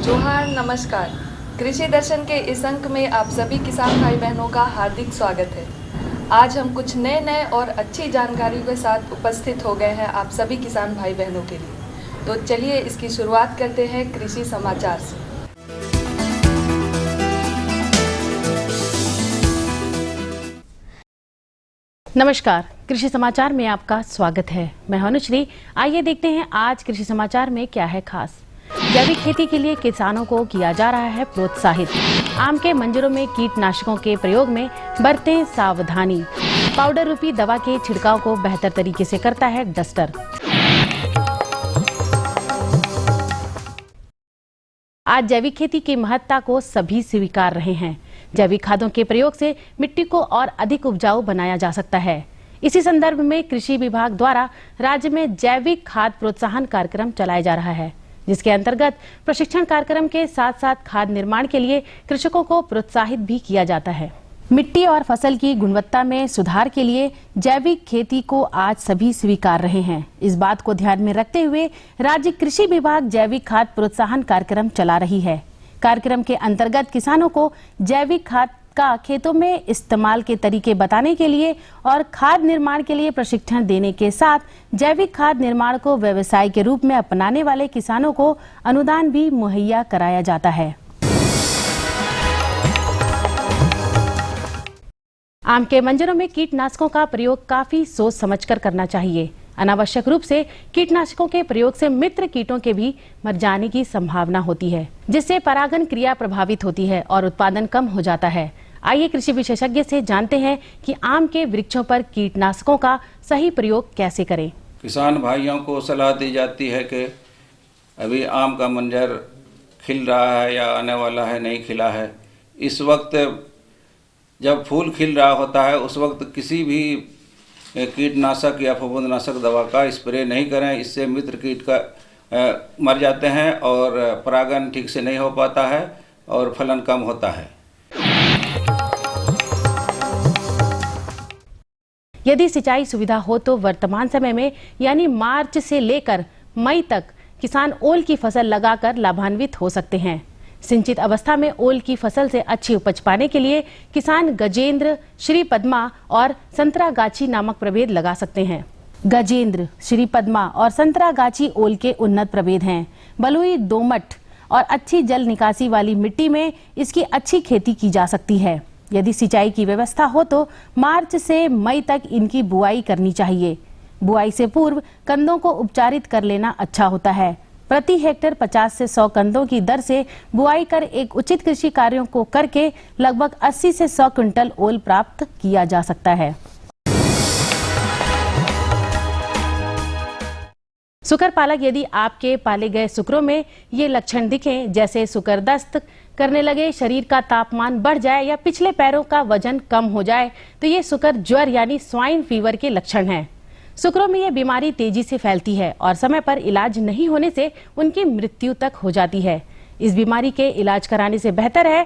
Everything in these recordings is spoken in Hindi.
जोहार नमस्कार। कृषि दर्शन के इस अंक में आप सभी किसान भाई बहनों का हार्दिक स्वागत है। आज हम कुछ नए और अच्छी जानकारी के साथ उपस्थित हो गए हैं आप सभी किसान भाई बहनों के लिए। तो चलिए इसकी शुरुआत करते हैं कृषि समाचार से। नमस्कार, कृषि समाचार में आपका स्वागत है। मैं हूं अनुश्री। आइए देखते हैं आज कृषि समाचार में क्या है खास। जैविक खेती के लिए किसानों को किया जा रहा है प्रोत्साहित। आम के मंजरों में कीटनाशकों के प्रयोग में बरतें सावधानी। पाउडर रूपी दवा के छिड़काव को बेहतर तरीके से करता है डस्टर। आज जैविक खेती की महत्ता को सभी स्वीकार रहे हैं। जैविक खादों के प्रयोग से मिट्टी को और अधिक उपजाऊ बनाया जा सकता है। इसी संदर्भ में कृषि विभाग द्वारा राज्य में जैविक खाद प्रोत्साहन कार्यक्रम चलाया जा रहा है, जिसके अंतर्गत प्रशिक्षण कार्यक्रम के साथ साथ खाद निर्माण के लिए कृषकों को प्रोत्साहित भी किया जाता है। मिट्टी और फसल की गुणवत्ता में सुधार के लिए जैविक खेती को आज सभी स्वीकार रहे हैं। इस बात को ध्यान में रखते हुए राज्य कृषि विभाग जैविक खाद प्रोत्साहन कार्यक्रम चला रही है। कार्यक्रम के अंतर्गत किसानों को जैविक खाद का खेतों में इस्तेमाल के तरीके बताने के लिए और खाद निर्माण के लिए प्रशिक्षण देने के साथ जैविक खाद निर्माण को व्यवसाय के रूप में अपनाने वाले किसानों को अनुदान भी मुहैया कराया जाता है। आम के मंजरों में कीटनाशकों का प्रयोग काफी सोच समझकर करना चाहिए। अनावश्यक रूप से कीटनाशकों के प्रयोग से मित्र कीटों के भी मर जाने की संभावना होती है, जिससे परागण क्रिया प्रभावित होती है और उत्पादन कम हो जाता है। आइए कृषि विशेषज्ञ से जानते हैं कि आम के वृक्षों पर कीटनाशकों का सही प्रयोग कैसे करें। किसान भाइयों को सलाह दी जाती है कि अभी आम का मंजर खिल रहा है या आने वाला है, नहीं खिला है। इस वक्त जब फूल खिल रहा होता है उस वक्त किसी भी कीटनाशक या फफूंदनाशक दवा का स्प्रे नहीं करें। इससे मित्र कीट का मर जाते हैं और परागण ठीक से नहीं हो पाता है और फलन कम होता है। यदि सिंचाई सुविधा हो तो वर्तमान समय में यानी मार्च से लेकर मई तक किसान ओल की फसल लगाकर लाभान्वित हो सकते हैं। सिंचित अवस्था में ओल की फसल से अच्छी उपज पाने के लिए किसान गजेंद्र, श्री पद्मा और संतरागाछी नामक प्रभेद लगा सकते हैं। गजेंद्र, श्री पद्मा और संतरागाछी ओल के उन्नत प्रभेद हैं। बलुई, दोमट और अच्छी जल निकासी वाली मिट्टी में इसकी अच्छी खेती की जा सकती है। यदि सिंचाई की व्यवस्था हो तो मार्च से मई तक इनकी बुआई करनी चाहिए। बुआई से पूर्व कंदों को उपचारित कर लेना अच्छा होता है। प्रति हेक्टेयर 50 से 100 कंदों की दर से बुआई कर एक उचित कृषि कार्यों को करके लगभग 80 से 100 क्विंटल ओल प्राप्त किया जा सकता है। सुकर पालक, यदि आपके पाले गए सुकरों में ये लक्षण दिखें, जैसे सुकर दस्त करने लगे, शरीर का तापमान बढ़ जाए या पिछले पैरों का वजन कम हो जाए, तो ये सुकर ज्वर यानी स्वाइन फीवर के लक्षण हैं। सुकरों में यह बीमारी तेजी से फैलती है और समय पर इलाज नहीं होने से उनकी मृत्यु तक हो जाती है। इस बीमारी के इलाज कराने से बेहतर है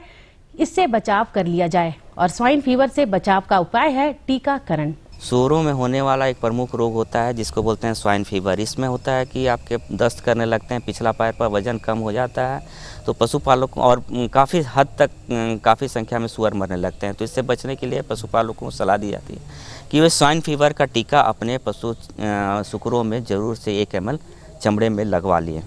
इससे बचाव कर लिया जाए और स्वाइन फीवर से बचाव का उपाय है टीकाकरण। सूअरों में होने वाला एक प्रमुख रोग होता है जिसको बोलते हैं स्वाइन फीवर। इसमें होता है कि आपके दस्त करने लगते हैं, पिछला पैर पर वजन कम हो जाता है, तो पशुपालकों और काफ़ी हद तक काफ़ी संख्या में सूअर मरने लगते हैं। तो इससे बचने के लिए पशुपालकों को सलाह दी जाती है कि वे स्वाइन फीवर का टीका अपने पशु सुकरों में जरूर से 1 ml चमड़े में लगवा लिए।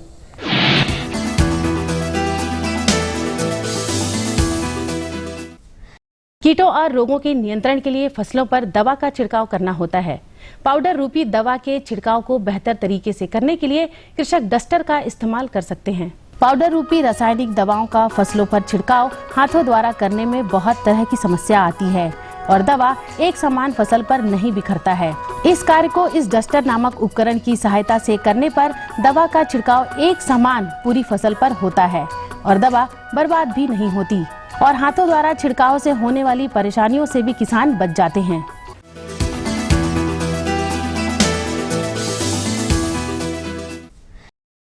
कीटों और रोगों के नियंत्रण के लिए फसलों पर दवा का छिड़काव करना होता है। पाउडर रूपी दवा के छिड़काव को बेहतर तरीके से करने के लिए कृषक डस्टर का इस्तेमाल कर सकते हैं। पाउडर रूपी रासायनिक दवाओं का फसलों पर छिड़काव हाथों द्वारा करने में बहुत तरह की समस्या आती है और दवा एक समान फसल पर नहीं बिखरता है। इस कार्य को इस डस्टर नामक उपकरण की सहायता से करने पर दवा का छिड़काव एक समान पूरी फसल पर होता है और दवा बर्बाद भी नहीं होती और हाथों द्वारा छिड़काव से होने वाली परेशानियों से भी किसान बच जाते हैं।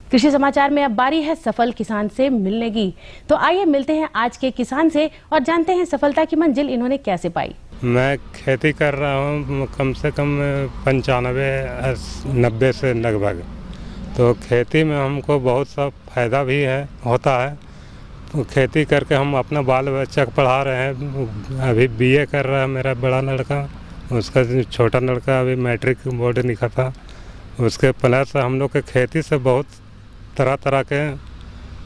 कृषि समाचार में अब बारी है सफल किसान से मिलने की। तो आइए मिलते हैं आज के किसान से और जानते हैं सफलता की मंजिल इन्होंने कैसे पाई। मैं खेती कर रहा हूँ कम से कम 95-90 से लगभग। तो खेती में हमको बहुत सा फायदा भी है होता है खेती करके हम अपना बाल बच्चा को पढ़ा रहे हैं। अभी बीए कर रहा है मेरा बड़ा लड़का, उसका छोटा लड़का अभी मैट्रिक बोर्ड निकला था। उसके प्लस हम लोग के खेती से बहुत तरह तरह के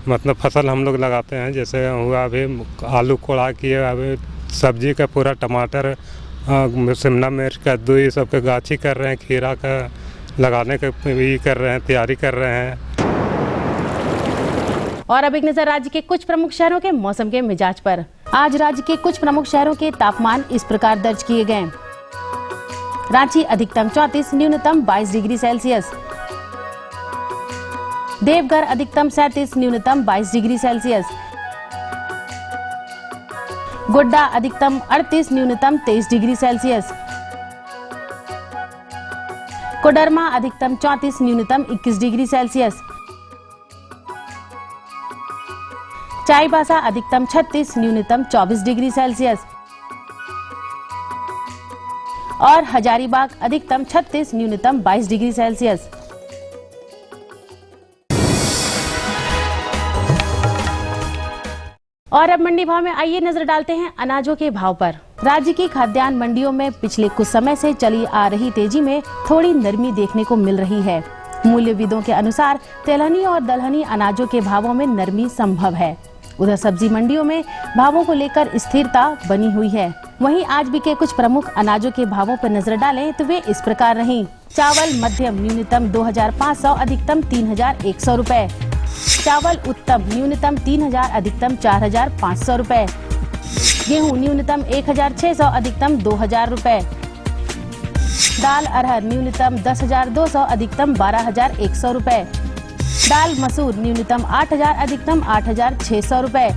मतलब फसल हम लोग लगाते हैं। जैसे हुआ अभी आलू कोड़ा किए, अभी सब्जी का पूरा टमाटर, शिमला मिर्च, कद्दू, ये सब के गाछी कर रहे हैं। खीरा का लगाने के भी कर रहे हैं, तैयारी कर रहे हैं। और अब एक नजर राज्य के कुछ प्रमुख शहरों के मौसम के मिजाज पर। आज राज्य के कुछ प्रमुख शहरों के तापमान इस प्रकार दर्ज किए गए। रांची अधिकतम 34, न्यूनतम 22 डिग्री सेल्सियस। देवघर अधिकतम 37, न्यूनतम 22 डिग्री सेल्सियस। गोड्डा अधिकतम 38, न्यूनतम 23 डिग्री सेल्सियस। कोडरमा अधिकतम 34, न्यूनतम 21 डिग्री सेल्सियस। चाईबासा अधिकतम 36, न्यूनतम 24 डिग्री सेल्सियस। और हजारीबाग अधिकतम 36, न्यूनतम 22 डिग्री सेल्सियस। और अब मंडी भाव में आइए नजर डालते हैं अनाजों के भाव पर। राज्य की खाद्यान्न मंडियों में पिछले कुछ समय से चली आ रही तेजी में थोड़ी नरमी देखने को मिल रही है। मूल्यविदों के अनुसार तेलहनी और दलहनी अनाजों के भावों में नरमी संभव है। उधर सब्जी मंडियों में भावों को लेकर स्थिरता बनी हुई है। वहीं आज भी के कुछ प्रमुख अनाजों के भावों पर नजर डालें तो वे इस प्रकार रहीं। चावल मध्यम न्यूनतम 2500, अधिकतम 3100 रुपए। चावल उत्तम न्यूनतम 3000, अधिकतम 4500 रुपए। गेहूं न्यूनतम 1600, अधिकतम 2000 रुपए। दाल अरहर न्यूनतम 10200, अधिकतम 12100 रुपए। दाल मसूर न्यूनतम 8000, अधिकतम 8600 रुपए।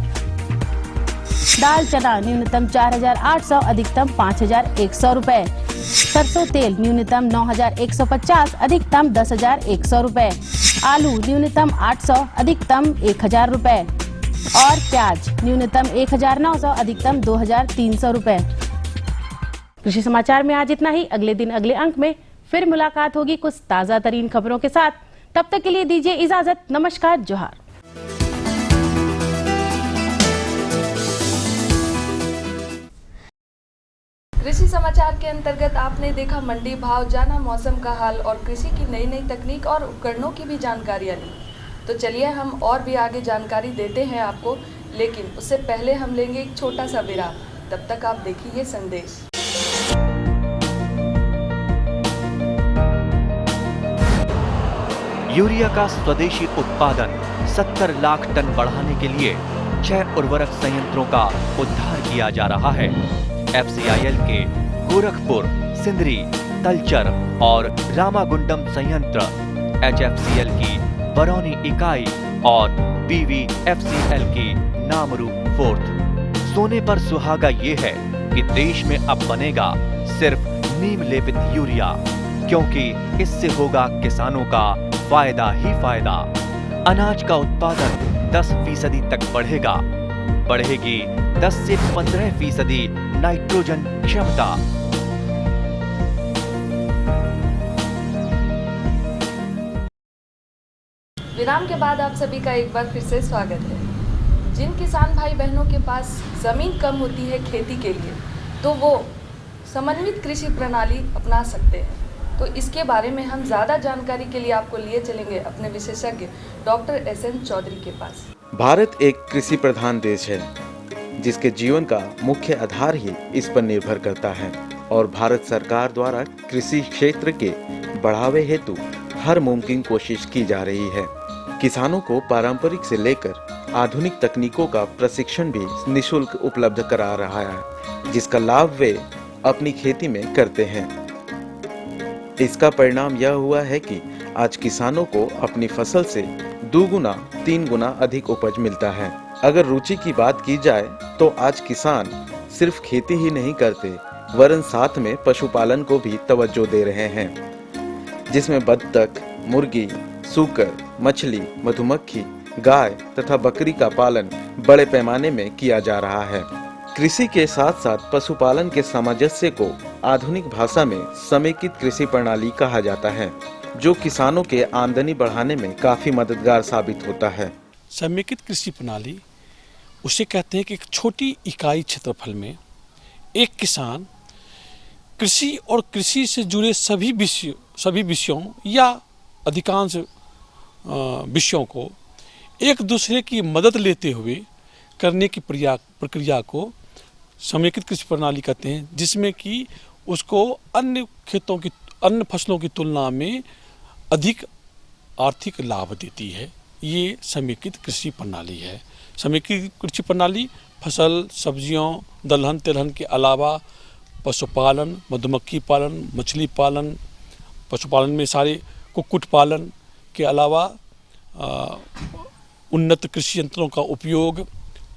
दाल चना न्यूनतम 4800, अधिकतम 5100 रुपए। सरसों तेल न्यूनतम 9150, अधिकतम 10100 रुपए। आलू न्यूनतम 800, अधिकतम 1000 रुपए। और प्याज न्यूनतम 1900, अधिकतम 2300 रुपए। कृषि समाचार में आज इतना ही। अगले दिन अगले अंक में फिर मुलाकात होगी कुछ ताजा तरीन खबरों के साथ। तब तक के लिए दीजिए इजाजत। नमस्कार, जोहार। कृषि समाचार के अंतर्गत आपने देखा मंडी भाव, जाना मौसम का हाल और कृषि की नई नई तकनीक और उपकरणों की भी जानकारियां ली। तो चलिए हम और भी आगे जानकारी देते हैं आपको, लेकिन उससे पहले हम लेंगे एक छोटा सा विराम। तब तक आप देखिए ये संदेश। यूरिया का स्वदेशी उत्पादन 70 लाख टन बढ़ाने के लिए 6 उर्वरक संयंत्रों का उद्धार किया जा रहा है। FCIL के गोरखपुर, सिंदरी, तलचर और रामागुंडम संयंत्र, HFCL की बरौनी इकाई और BVFCL की नामरू फोर्थ। सोने पर सुहागा ये है कि देश में अब बनेगा सिर्फ नीम लेपित यूरिया, क्योंकि इससे होगा किसानों का फायदा ही फायदा। अनाज का उत्पादन 10% तक बढ़ेगा। बढ़ेगी 10 से 15% नाइट्रोजन क्षमता। विराम के बाद आप सभी का एक बार फिर से स्वागत है। जिन किसान भाई बहनों के पास ज़मीन कम होती है खेती के लिए, तो वो समन्वित कृषि प्रणाली अपना सकते हैं। तो इसके बारे में हम ज़्यादा जानकारी के लिए आपको लिए चलेंगे अपने विशेषज्ञ डॉक्टर SN चौधरी के पास। भारत एक कृषि प्रधान देश है, जिसके जीवन का मुख्य आधार ही इस पर निर्भर करता है और भारत सरकार द्वारा कृषि क्षेत्र के बढ़ावे हेतु हर मुमकिन कोशिश की जा रही है। किसानों को पारंपरिक से लेकर आधुनिक तकनीकों का प्रशिक्षण भी निःशुल्क उपलब्ध करा रहा है, जिसका लाभ वे अपनी खेती में करते हैं। इसका परिणाम यह हुआ है कि आज किसानों को अपनी फसल से 2 गुना 3 गुना अधिक उपज मिलता है। अगर रुचि की बात की जाए तो आज किसान सिर्फ खेती ही नहीं करते, वरन साथ में पशुपालन को भी तवज्जो दे रहे हैं, जिसमें बत्तख, मुर्गी, सूकर, मछली, मधुमक्खी, गाय तथा बकरी का पालन बड़े पैमाने में किया जा रहा है। कृषि के साथ साथ पशुपालन के सामंजस्य को आधुनिक भाषा में समेकित कृषि प्रणाली कहा जाता है, जो किसानों के आमदनी बढ़ाने में काफी मददगार साबित होता है। समेकित कृषि प्रणाली उसे कहते हैं कि एक छोटी इकाई क्षेत्रफल में एक किसान कृषि और कृषि से जुड़े सभी विषयों या अधिकांश विषयों को एक दूसरे की मदद लेते हुए करने की प्रक्रिया को समेकित कृषि प्रणाली कहते हैं, जिसमें कि उसको अन्य फसलों की तुलना में अधिक आर्थिक लाभ देती है। ये समेकित कृषि प्रणाली है। समेकित कृषि प्रणाली फसल, सब्जियों, दलहन तिलहन के अलावा पशुपालन, मधुमक्खी पालन, मछली पालन, पशुपालन में सारे कुक्कुट पालन के अलावा उन्नत कृषि यंत्रों का उपयोग,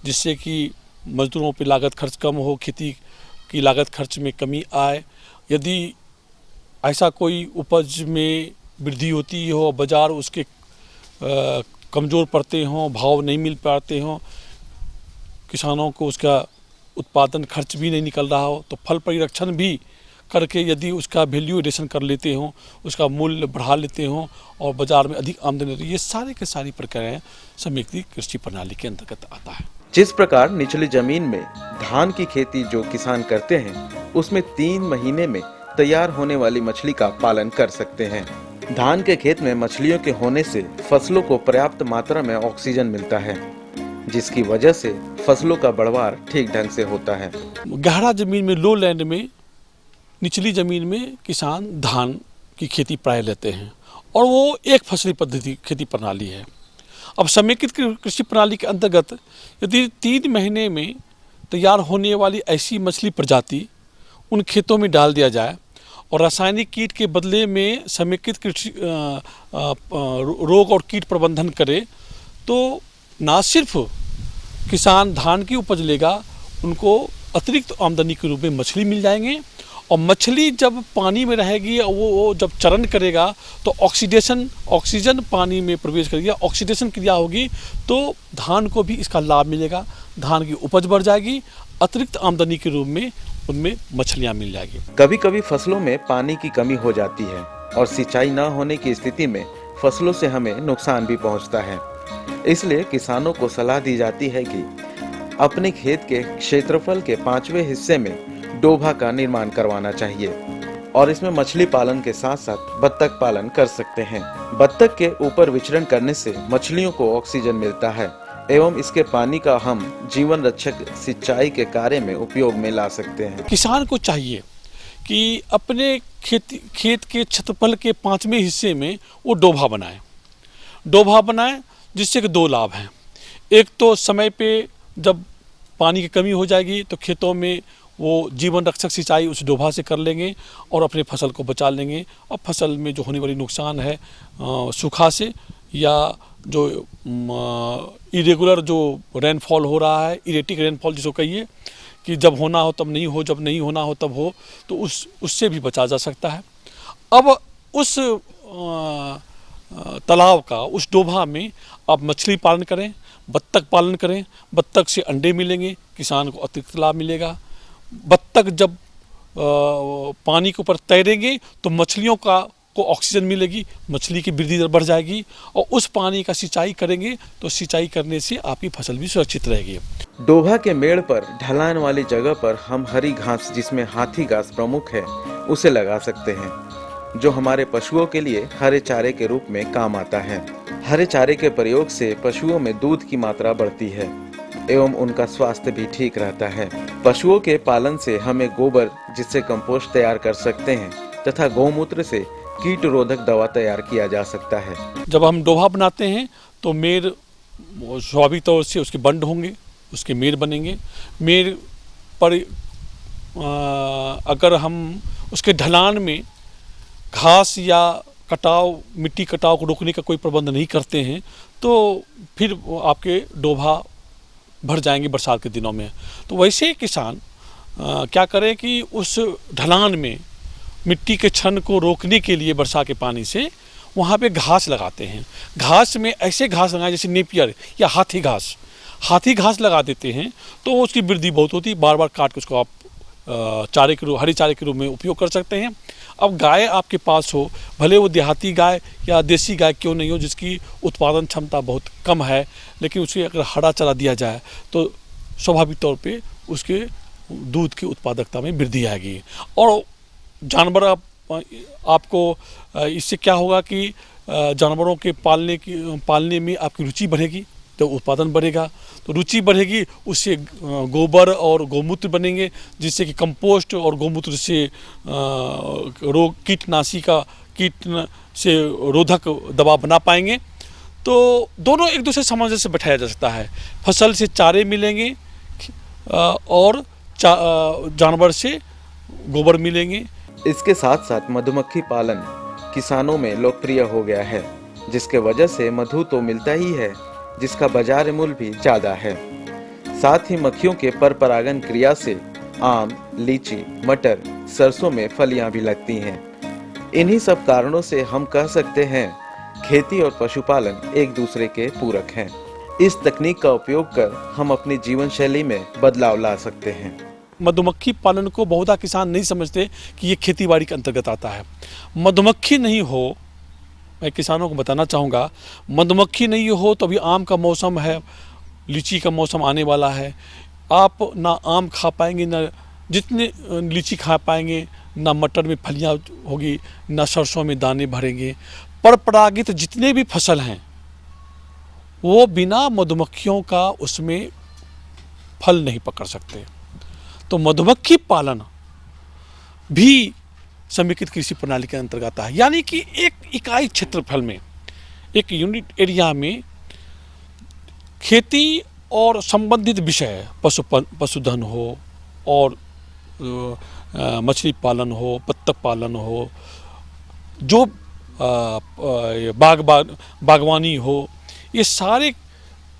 जिससे कि मजदूरों पर लागत खर्च कम हो, खेती की लागत खर्च में कमी आए। यदि ऐसा कोई उपज में वृद्धि होती हो, बाजार उसके कमज़ोर पड़ते हों, भाव नहीं मिल पाते हों, किसानों को उसका उत्पादन खर्च भी नहीं निकल रहा हो, तो फल परिरक्षण भी करके यदि उसका वैल्यू एडिशन कर लेते हों, उसका मूल्य बढ़ा लेते हों और बाजार में अधिक आमदनी होती है, ये सारे के सारी प्रक्रियाएं समेकित कृषि प्रणाली के अंतर्गत आता है। जिस प्रकार निचली जमीन में धान की खेती जो किसान करते हैं, उसमें 3 महीने में तैयार होने वाली मछली का पालन कर सकते हैं। धान के खेत में मछलियों के होने से फसलों को पर्याप्त मात्रा में ऑक्सीजन मिलता है, जिसकी वजह से फसलों का बढ़वार ठीक ढंग से होता है। गहरा जमीन में, लो लैंड में, निचली जमीन में किसान धान की खेती प्राय लेते हैं और वो एक फसली पद्धति खेती प्रणाली है। अब समेकित कृषि प्रणाली के अंतर्गत यदि 3 महीने में तैयार होने वाली ऐसी मछली प्रजाति उन खेतों में डाल दिया जाए और रासायनिक कीट के बदले में समेकित कृषि रोग और कीट प्रबंधन करे, तो ना सिर्फ किसान धान की उपज लेगा, उनको अतिरिक्त आमदनी के रूप में मछली मिल जाएंगे। और मछली जब पानी में रहेगी, वो जब चरण करेगा तो ऑक्सीजन पानी में प्रवेश करेगी, ऑक्सीडेशन क्रिया होगी, तो धान को भी इसका लाभ मिलेगा, धान की उपज बढ़ जाएगी, अतिरिक्त आमदनी के रूप में उनमें मछलियाँ मिल जाएगी। कभी कभी फसलों में पानी की कमी हो जाती है और सिंचाई न होने की स्थिति में फसलों से हमें नुकसान भी पहुंचता है। इसलिए किसानों को सलाह दी जाती है कि अपने खेत के क्षेत्रफल के 5वें हिस्से में डोभा का निर्माण करवाना चाहिए और इसमें मछली पालन के साथ साथ बत्तख पालन कर सकते हैं। बत्तख के ऊपर विचरण करने से मछलियों को ऑक्सीजन मिलता है एवं इसके पानी का हम जीवन रक्षक सिंचाई के कार्य में उपयोग में ला सकते हैं। किसान को चाहिए कि अपने खेत के क्षेत्रफल के 5वें हिस्से में वो डोभा बनाए, जिससे कि 2 लाभ हैं। एक तो समय पे जब पानी की कमी हो जाएगी तो खेतों में वो जीवन रक्षक सिंचाई उस डोभा से कर लेंगे और अपने फसल को बचा लेंगे। और फसल में जो होने वाली नुकसान है सूखा से या जो इरेगुलर जो रेनफॉल हो रहा है, इरेटिक रेनफॉल जिसको कहिए कि जब होना हो तब नहीं हो, जब नहीं होना हो तब हो, तो उससे भी बचा जा सकता है। अब उस तालाब का, उस डोभा में आप मछली पालन करें, बत्तख पालन करें, बत्तख से अंडे मिलेंगे, किसान को अतिरिक्त लाभ मिलेगा। बत्तख जब पानी के ऊपर तैरेंगे तो मछलियों को ऑक्सीजन मिलेगी, मछली की वृद्धि दर बढ़ जाएगी और उस पानी का सिंचाई करेंगे तो सिंचाई करने से आपकी फसल भी सुरक्षित रहेगी। डोभा के मेड़ पर ढलान वाली जगह पर हम हरी घास, जिसमें हाथी घास प्रमुख है, उसे लगा सकते हैं, जो हमारे पशुओं के लिए हरे चारे के रूप में काम आता है। हरे चारे के प्रयोग से पशुओं में दूध की मात्रा बढ़ती है एवं उनका स्वास्थ्य भी ठीक रहता है। पशुओं के पालन से हमें गोबर, जिससे कंपोस्ट तैयार कर सकते हैं, तथा गौमूत्र से कीट रोधक दवा तैयार किया जा सकता है। जब हम डोभा बनाते हैं तो मेड़ स्वाभाविक तौर से उसके बंड होंगे, उसके मेड़ बनेंगे। मेड़ पर अगर हम उसके ढलान में घास या कटाव, मिट्टी कटाव को रोकने का कोई प्रबंध नहीं करते हैं तो फिर आपके डोभा भर जाएंगे बरसात के दिनों में। तो वैसे किसान क्या करें कि उस ढलान में मिट्टी के क्षरण को रोकने के लिए वर्षा के पानी से वहाँ पे घास लगाते हैं। घास में ऐसे घास लगाएं जैसे नेपियर या हाथी घास लगा देते हैं तो उसकी वृद्धि बहुत होती है। बार बार काट के उसको आप चारे के रूप, हरी चारे के रूप में उपयोग कर सकते हैं। अब गाय आपके पास हो, भले वो देहाती गाय या देसी गाय क्यों नहीं हो, जिसकी उत्पादन क्षमता बहुत कम है, लेकिन उसे अगर हरा चारा दिया जाए तो स्वाभाविक तौर पे उसके दूध की उत्पादकता में वृद्धि आएगी। और जानवर आपको इससे क्या होगा कि जानवरों के पालने में आपकी रुचि बढ़ेगी, तो उत्पादन बढ़ेगा, तो रुचि बढ़ेगी, उससे गोबर और गौमूत्र बनेंगे, जिससे कि कंपोस्ट और गौमूत्र से रोग कीट से रोधक दवा बना पाएंगे। तो दोनों एक दूसरे सामंजस्य से बैठाया जा सकता है। फसल से चारे मिलेंगे और जानवर से गोबर मिलेंगे। इसके साथ साथ मधुमक्खी पालन किसानों में लोकप्रिय हो गया है, जिसके वजह से मधु तो मिलता ही है, जिसका बाजार मूल्य भी ज्यादा है। साथ ही मक्खियों के परपरागन क्रिया से आम, लीची, मटर, सरसों में फलियां भी लगती हैं। इन्हीं सब कारणों से हम कह सकते हैं खेती और पशुपालन एक दूसरे के पूरक हैं। इस तकनीक का उपयोग कर हम अपनी जीवन शैली में बदलाव ला सकते हैं। मधुमक्खी पालन को बहुधा किसान नहीं समझते कि ये खेतीबाड़ी के अंतर्गत आता है। मधुमक्खी नहीं हो, मैं किसानों को बताना चाहूँगा, मधुमक्खी नहीं हो तो अभी आम का मौसम है, लीची का मौसम आने वाला है, आप ना आम खा पाएंगे, ना जितने लीची खा पाएंगे, ना मटर में फलियाँ होगी, ना सरसों में दाने भरेंगे। परपरागित जितने भी फसल हैं वो बिना मधुमक्खियों का उसमें फल नहीं पकड़ सकते। तो मधुमक्खी पालन भी समेकित कृषि प्रणाली के अंतर्गत आता है, यानी कि एक इकाई क्षेत्रफल में, एक यूनिट एरिया में खेती और संबंधित विषय, पशुधन हो और मछली पालन हो, बत्तख पालन हो, जो बागवानी हो, ये सारे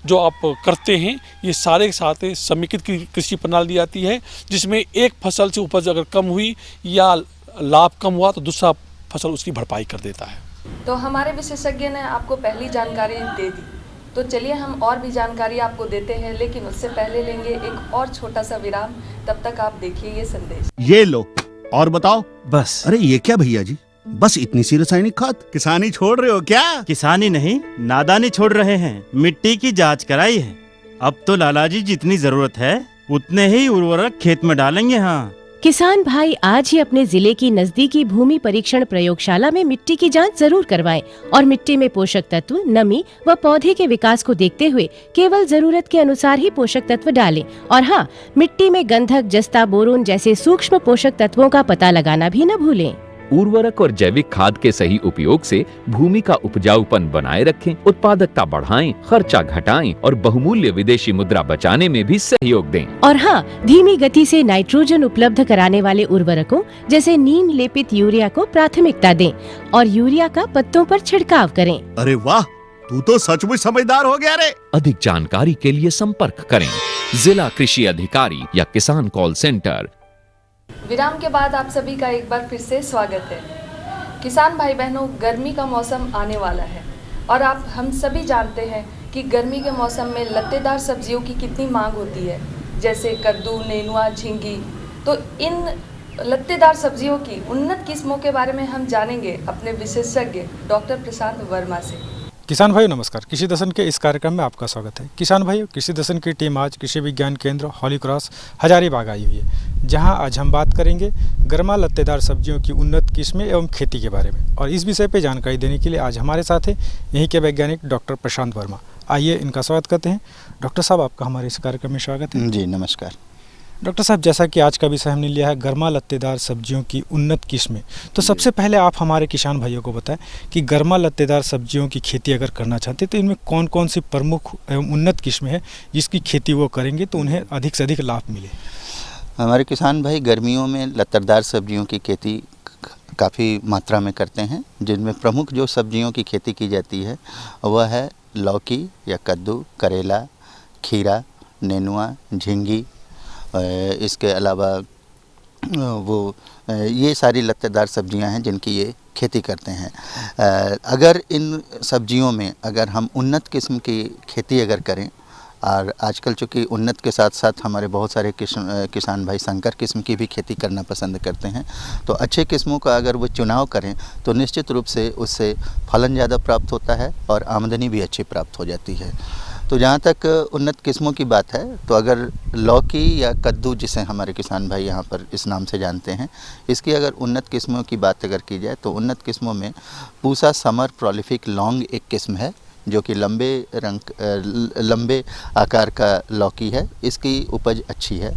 जो आप करते हैं, ये सारे के साथ समेकित कृषि प्रणाली आती है, जिसमें एक फसल से उपज अगर कम हुई या लाभ कम हुआ तो दूसरा फसल उसकी भरपाई कर देता है। तो हमारे विशेषज्ञ ने आपको पहली जानकारी दे दी, तो चलिए हम और भी जानकारी आपको देते हैं, लेकिन उससे पहले लेंगे एक और छोटा सा विराम। तब तक आप देखिए ये संदेश। ये लो और बताओ। बस। अरे ये क्या भैया जी, बस इतनी सी रासायनिक खाद? किसानी छोड़ रहे हो क्या? किसानी नहीं, नादानी छोड़ रहे हैं। मिट्टी की जांच कराई है, अब तो लाला जी जितनी जरूरत है उतने ही उर्वरक खेत में डालेंगे। हाँ, किसान भाई आज ही अपने जिले की नजदीकी भूमि परीक्षण प्रयोगशाला में मिट्टी की जांच जरूर करवाएं और मिट्टी में पोषक तत्व, नमी व पौधे के विकास को देखते हुए केवल जरूरत के अनुसार ही पोषक तत्व डालें। और हाँ, मिट्टी में गंधक, जस्ता, बोरोन जैसे सूक्ष्म पोषक तत्वों का पता लगाना भी न भूलें। उर्वरक और जैविक खाद के सही उपयोग से भूमि का उपजाऊपन बनाए रखें, उत्पादकता बढ़ाएं, खर्चा घटाएं और बहुमूल्य विदेशी मुद्रा बचाने में भी सहयोग दें। और हाँ, धीमी गति से नाइट्रोजन उपलब्ध कराने वाले उर्वरकों जैसे नीम लेपित यूरिया को प्राथमिकता दें और यूरिया का पत्तों पर छिड़काव करें। अरे वाह, तू तो सचमुच समझदार हो गया रे। अधिक जानकारी के लिए संपर्क करें जिला कृषि अधिकारी या किसान कॉल सेंटर। विराम के बाद आप सभी का एक बार फिर से स्वागत है। किसान भाई बहनों, गर्मी का मौसम आने वाला है और हम सभी जानते हैं कि गर्मी के मौसम में लत्तेदार सब्जियों की कितनी मांग होती है, जैसे कद्दू, नेनुआ, झींगी। तो इन लत्तेदार सब्जियों की उन्नत किस्मों के बारे में हम जानेंगे अपने विशेषज्ञ डॉक्टर प्रशांत वर्मा से। किसान भाइयों नमस्कार, कृषि दर्शन के इस कार्यक्रम में आपका स्वागत है। किसान भाइयों, कृषि दर्शन की टीम आज कृषि विज्ञान केंद्र हॉली क्रॉस हजारीबाग आई हुई है, जहां आज हम बात करेंगे गर्मा लत्तेदार सब्जियों की उन्नत किस्में एवं खेती के बारे में। और इस विषय पर जानकारी देने के लिए आज हमारे साथ है यहीं के वैज्ञानिक डॉक्टर प्रशांत वर्मा। आइए इनका स्वागत करते हैं। डॉक्टर साहब, आपका हमारे इस कार्यक्रम में स्वागत है। जी नमस्कार। डॉक्टर साहब, जैसा कि आज का विषय हमने लिया है गर्मा लत्तेदार सब्जियों की उन्नत किस्में, तो सबसे पहले आप हमारे किसान भाइयों को बताएं कि गर्मा लत्तेदार सब्जियों की खेती अगर करना चाहते हैं तो इनमें कौन कौन सी प्रमुख एवं उन्नत किस्में हैं जिसकी खेती वो करेंगे तो उन्हें अधिक से अधिक लाभ मिले। हमारे किसान भाई गर्मियों में लत्तेदार सब्जियों की खेती काफ़ी मात्रा में करते हैं, जिनमें प्रमुख जो सब्जियों की खेती की जाती है वह है लौकी या कद्दू, करेला, खीरा, नेनुआ, झींगी। इसके अलावा ये सारी लत्तेदार सब्जियां हैं जिनकी ये खेती करते हैं। अगर इन सब्जियों में अगर हम उन्नत किस्म की खेती अगर करें, और आजकल चूँकि उन्नत के साथ साथ हमारे बहुत सारे किसान भाई संकर किस्म की भी खेती करना पसंद करते हैं। तो अच्छे किस्मों का अगर वो चुनाव करें तो निश्चित रूप से उससे फलन ज़्यादा प्राप्त होता है और आमदनी भी अच्छी प्राप्त हो जाती है। तो जहाँ तक उन्नत किस्मों की बात है, तो अगर लौकी या कद्दू, जिसे हमारे किसान भाई यहाँ पर इस नाम से जानते हैं, इसकी अगर उन्नत किस्मों की बात अगर की जाए तो उन्नत किस्मों में पूसा समर प्रोलिफिक लॉन्ग एक किस्म है जो कि लंबे आकार का लौकी है। इसकी उपज अच्छी है।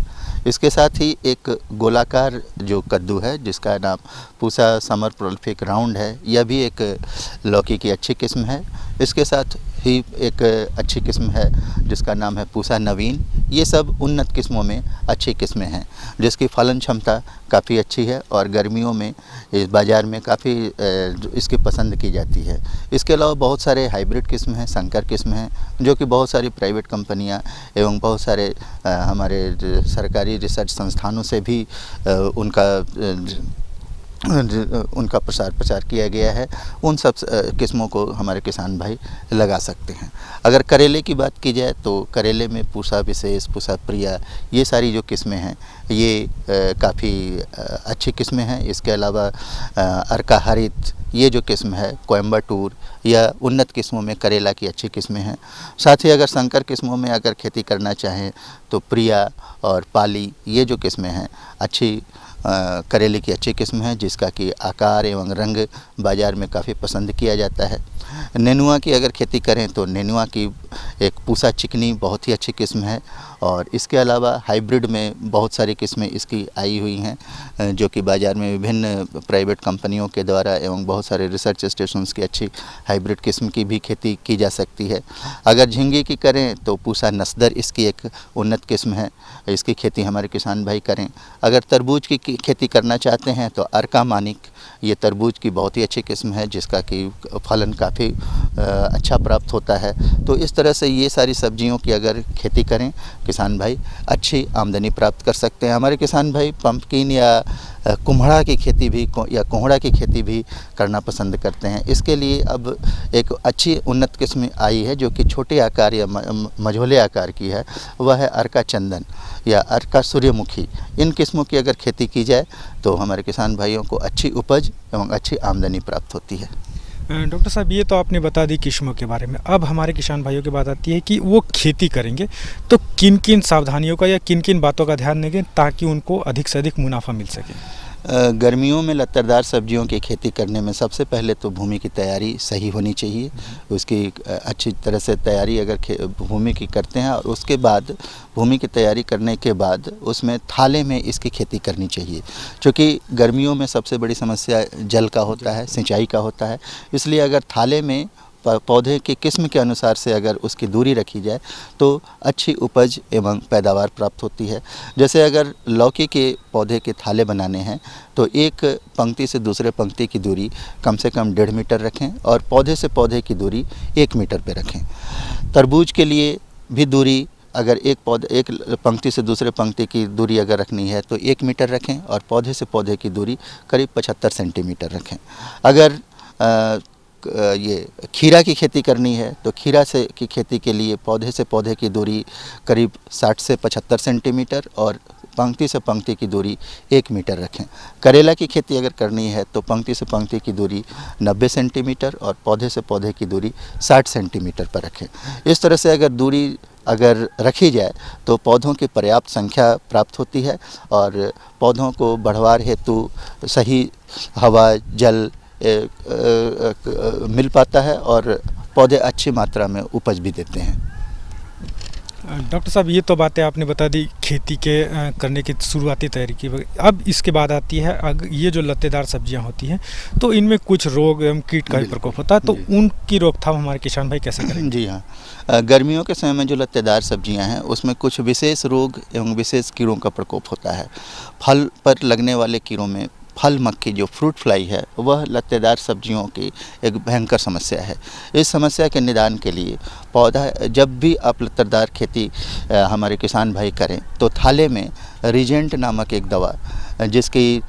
इसके साथ ही एक गोलाकार जो कद्दू है जिसका नाम पूसा समर प्रोलिफिक राउंड है, यह भी एक लौकी की अच्छी किस्म है। इसके साथ ही एक अच्छी किस्म है जिसका नाम है पूसा नवीन। ये सब उन्नत किस्मों में अच्छी किस्में हैं जिसकी फलन क्षमता काफ़ी अच्छी है और गर्मियों में इस बाज़ार में काफ़ी इसकी पसंद की जाती है। इसके अलावा बहुत सारे हाइब्रिड किस्म हैं, संकर किस्म हैं, जो कि बहुत सारी प्राइवेट कंपनियां एवं बहुत सारे हमारे सरकारी रिसर्च संस्थानों से भी उनका प्रचार किया गया है। उन सब किस्मों को हमारे किसान भाई लगा सकते हैं। अगर करेले की बात की जाए तो करेले में पूसा विशेष, पूसा प्रिया, ये सारी जो किस्में हैं ये काफ़ी अच्छी किस्में हैं। इसके अलावा अर्का हरित, ये जो किस्म है कोयम्बटूर, या उन्नत किस्मों में करेला की अच्छी किस्में हैं। साथ ही अगर संकर किस्मों में अगर खेती करना चाहें तो प्रिया और पाली, ये जो किस्में हैं अच्छी करेले की अच्छी किस्म है जिसका कि आकार एवं रंग बाज़ार में काफ़ी पसंद किया जाता है। नेनुआ की अगर खेती करें तो नेनुआ की एक पूसा चिकनी बहुत ही अच्छी किस्म है। और इसके अलावा हाइब्रिड में बहुत सारी किस्में इसकी आई हुई हैं जो कि बाज़ार में विभिन्न प्राइवेट कंपनियों के द्वारा एवं बहुत सारे रिसर्च स्टेशंस की अच्छी हाइब्रिड किस्म की भी खेती की जा सकती है। अगर झींगे की करें तो पूसा नस्दर इसकी एक उन्नत किस्म है, इसकी खेती हमारे किसान भाई करें। अगर तरबूज की खेती करना चाहते हैं तो अर्का मानिक, ये तरबूज की बहुत ही अच्छी किस्म है जिसका कि फलन काफ़ी अच्छा प्राप्त होता है। तो इस तरह से ये सारी सब्जियों की अगर खेती करें किसान भाई अच्छी आमदनी प्राप्त कर सकते हैं। हमारे किसान भाई पंपकिन या कुम्हड़ा की खेती भी या कोहड़ा की खेती भी करना पसंद करते हैं। इसके लिए अब एक अच्छी उन्नत किस्म आई है जो कि छोटे आकार या मझोले आकार की है, वह है अर्का चंदन या अर्का सूर्यमुखी। इन किस्मों की अगर खेती की जाए तो हमारे किसान भाइयों को अच्छी उपज एवं अच्छी आमदनी प्राप्त होती है। डॉक्टर साहब, ये तो आपने बता दी किस्मों के बारे में। अब हमारे किसान भाइयों की बात आती है कि वो खेती करेंगे तो किन किन सावधानियों का या किन किन बातों का ध्यान देंगे ताकि उनको अधिक से अधिक मुनाफा मिल सके। गर्मियों में लत्तरदार सब्जियों की खेती करने में सबसे पहले तो भूमि की तैयारी सही होनी चाहिए। उसकी अच्छी तरह से तैयारी अगर भूमि की करते हैं और उसके बाद भूमि की तैयारी करने के बाद उसमें थाले में इसकी खेती करनी चाहिए, क्योंकि गर्मियों में सबसे बड़ी समस्या जल का होता है, सिंचाई का होता है। इसलिए अगर थाले में पौधे की किस्म के अनुसार से अगर उसकी दूरी रखी जाए तो अच्छी उपज एवं पैदावार प्राप्त होती है। जैसे अगर लौकी के पौधे के थाले बनाने हैं तो एक पंक्ति से दूसरे पंक्ति की दूरी कम से कम 1.5 मीटर रखें और पौधे से पौधे की दूरी 1 मीटर पे रखें। तरबूज के लिए भी दूरी अगर एक पंक्ति से दूसरे पंक्ति की दूरी अगर रखनी है तो 1 मीटर रखें और पौधे से पौधे की दूरी करीब 75 सेंटीमीटर रखें। अगर ये खीरा की खेती करनी है तो खीरा से की खेती के लिए पौधे से पौधे की दूरी करीब 60 से 75 सेंटीमीटर और पंक्ति से पंक्ति की दूरी 1 मीटर रखें। करेला की खेती अगर करनी है तो पंक्ति से पंक्ति की दूरी 90 सेंटीमीटर और पौधे से पौधे की दूरी 60 सेंटीमीटर पर रखें। इस तरह से अगर दूरी अगर रखी जाए तो पौधों की पर्याप्त संख्या प्राप्त होती है और पौधों को बढ़वार हेतु सही हवा जल मिल पाता है और पौधे अच्छी मात्रा में उपज भी देते हैं। डॉक्टर साहब, ये तो बातें आपने बता दी खेती के करने की शुरुआती तैयारी की। अब इसके बाद आती है ये जो लत्तेदार सब्जियां होती हैं तो इनमें कुछ रोग एवं कीट का भी प्रकोप होता है, तो उनकी रोकथाम हमारे किसान भाई कैसे करेंगे? जी हाँ, गर्मियों के समय में जो लत्तेदार सब्जियां हैं उसमें कुछ विशेष रोग एवं विशेष कीड़ों का प्रकोप होता है। फल पर लगने वाले कीड़ों में फल मक्खी जो फ्रूट फ्लाई है वह लत्तेदार सब्जियों की एक भयंकर समस्या है। इस समस्या के निदान के लिए पौधा जब भी आप लत्तेदार खेती हमारे किसान भाई करें तो थाले में रीजेंट नामक एक दवा जिसकी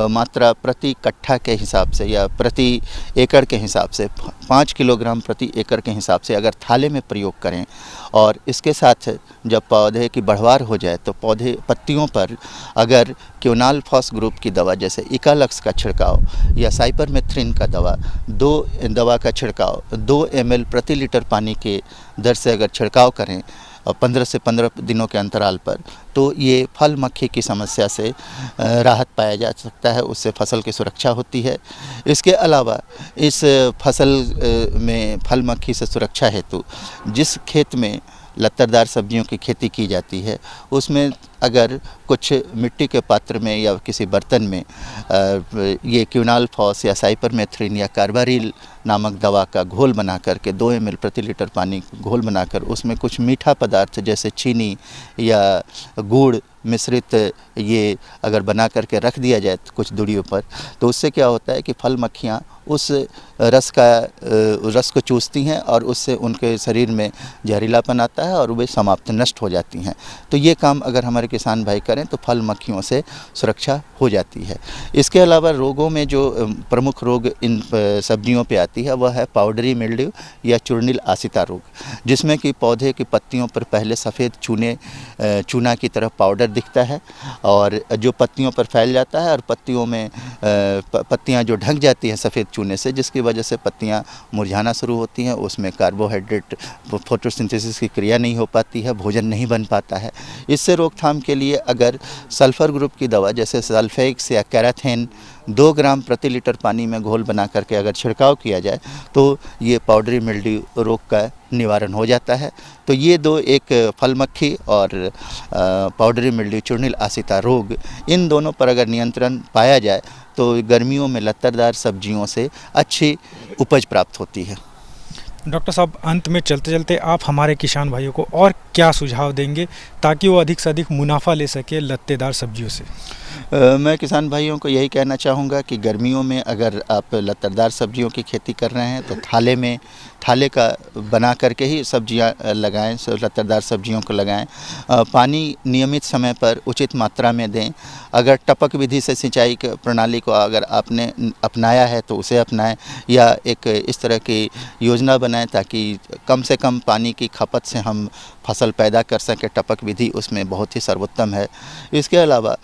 मात्रा प्रति कट्ठा के हिसाब से या प्रति एकड़ के हिसाब से 5 किलोग्राम प्रति एकड़ के हिसाब से अगर थाले में प्रयोग करें और इसके साथ जब पौधे की बढ़वार हो जाए तो पौधे पत्तियों पर अगर क्योनाल-फॉस ग्रुप की दवा जैसे इकालक्स का छिड़काव या साइपरमेथ्रिन का दवा का छिड़काव 2 ml प्रति लीटर पानी के दर से अगर छिड़काव करें 15 से 15 दिनों के अंतराल पर, तो ये फल मक्खी की समस्या से राहत पाया जा सकता है, उससे फसल की सुरक्षा होती है। इसके अलावा इस फसल में फल मक्खी से सुरक्षा हेतु जिस खेत में लत्तरदार सब्जियों की खेती की जाती है उसमें अगर कुछ मिट्टी के पात्र में या किसी बर्तन में ये क्योनाल-फॉस या साइपरमेथ्रिन या कार्बारिल नामक दवा का घोल बना करके 2 ml प्रति लीटर पानी घोल बनाकर उसमें कुछ मीठा पदार्थ जैसे चीनी या गुड़ मिश्रित ये अगर बना करके रख दिया जाए कुछ दूरियों पर, तो उससे क्या होता है कि फल मक्खियाँ उस रस को चूसती हैं और उससे उनके शरीर में जहरीलापन आता है और वे समाप्त नष्ट हो जाती हैं। तो ये काम अगर हमारे किसान भाई करें तो फल मक्खियों से सुरक्षा हो जाती है। इसके अलावा रोगों में जो प्रमुख रोग इन सब्जियों पे आती है वह है पाउडरी मिल्ड्यू या चूर्णिल आसिता रोग, जिसमें कि पौधे की पत्तियों पर पहले सफ़ेद चूना की तरह पाउडर दिखता है और जो पत्तियों पर फैल जाता है और पत्तियों में पत्तियां जो ढक जाती हैं सफ़ेद चूने से, जिसकी वजह से पत्तियां मुरझाना शुरू होती हैं, उसमें कार्बोहाइड्रेट फोटोसिंथेसिस की क्रिया नहीं हो पाती है, भोजन नहीं बन पाता है। इससे रोकथाम के लिए अगर सल्फ़र ग्रुप की दवा जैसे सल्फेक्स या कैराथेन 2 ग्राम प्रति लीटर पानी में घोल बना करके अगर छिड़काव किया जाए तो ये पाउडरी मिल्ड्यू रोग का निवारण हो जाता है। तो ये दो, एक फल मक्खी और पाउडरी मिल्ड्यू चूर्णिल आसिता रोग, इन दोनों पर अगर नियंत्रण पाया जाए तो गर्मियों में लत्तरदार सब्जियों से अच्छी उपज प्राप्त होती है। डॉक्टर साहब, अंत में चलते चलते आप हमारे किसान भाइयों को और क्या सुझाव देंगे ताकि वो अधिक से अधिक मुनाफा ले सके लत्तेदार सब्जियों से? मैं किसान भाइयों को यही कहना चाहूँगा कि गर्मियों में अगर आप लत्तरदार सब्जियों की खेती कर रहे हैं तो थाले का बना करके ही सब्जियां लगाएं, लत्तरदार सब्जियों को लगाएं। पानी नियमित समय पर उचित मात्रा में दें। अगर टपक विधि से सिंचाई प्रणाली को अगर आपने अपनाया है तो उसे अपनाएं या एक इस तरह की योजना बनाएं ताकि कम से कम पानी की खपत से हम फसल पैदा कर सकें। टपक विधि उसमें बहुत ही सर्वोत्तम है। इसके अलावा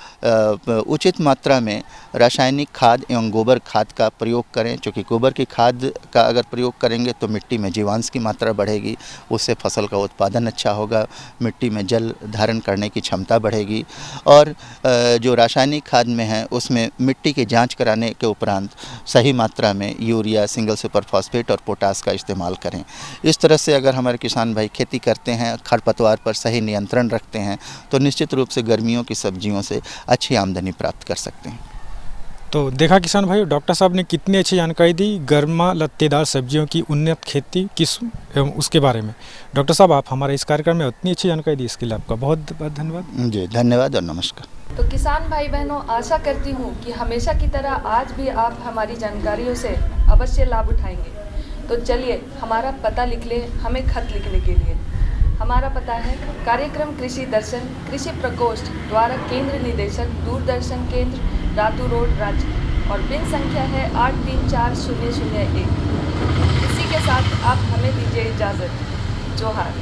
उचित मात्रा में रासायनिक खाद एवं गोबर खाद का प्रयोग करें, क्योंकि गोबर की खाद का अगर प्रयोग करेंगे तो मिट्टी में जीवांश की मात्रा बढ़ेगी, उससे फसल का उत्पादन अच्छा होगा, मिट्टी में जल धारण करने की क्षमता बढ़ेगी। और जो रासायनिक खाद में है उसमें मिट्टी की जांच कराने के उपरांत सही मात्रा में यूरिया, सिंगल सुपर फॉस्फेट और पोटास का इस्तेमाल करें। इस तरह से अगर हमारे किसान भाई खेती करते हैं, खरपतवार पर सही नियंत्रण रखते हैं तो निश्चित रूप से गर्मियों की सब्जियों से अच्छी आमदनी प्राप्त कर सकते हैं। तो देखा किसान भाई, डॉक्टर साहब ने कितनी अच्छी जानकारी दी गर्मा लत्तेदार सब्जियों की उन्नत खेती किस्म एवं उसके बारे में। डॉक्टर साहब, आप हमारे इस कार्यक्रम में उतनी अच्छी जानकारी दी, इसके लिए आपका बहुत बहुत धन्यवाद। जी धन्यवाद और नमस्कार। तो किसान भाई बहनों, आशा करती हूँ कि हमेशा की तरह आज भी आप हमारी जानकारियों से अवश्य लाभ उठाएंगे। तो चलिए हमारा पता लिख लें हमें खत लिखने के लिए। हमारा पता है कार्यक्रम कृषि दर्शन, कृषि प्रकोष्ठ द्वारा केंद्र निदेशक, दूरदर्शन केंद्र, रातू रोड, रांची, और पिन संख्या है 834001। इसी के साथ आप हमें दीजिए इजाज़त। जोहार।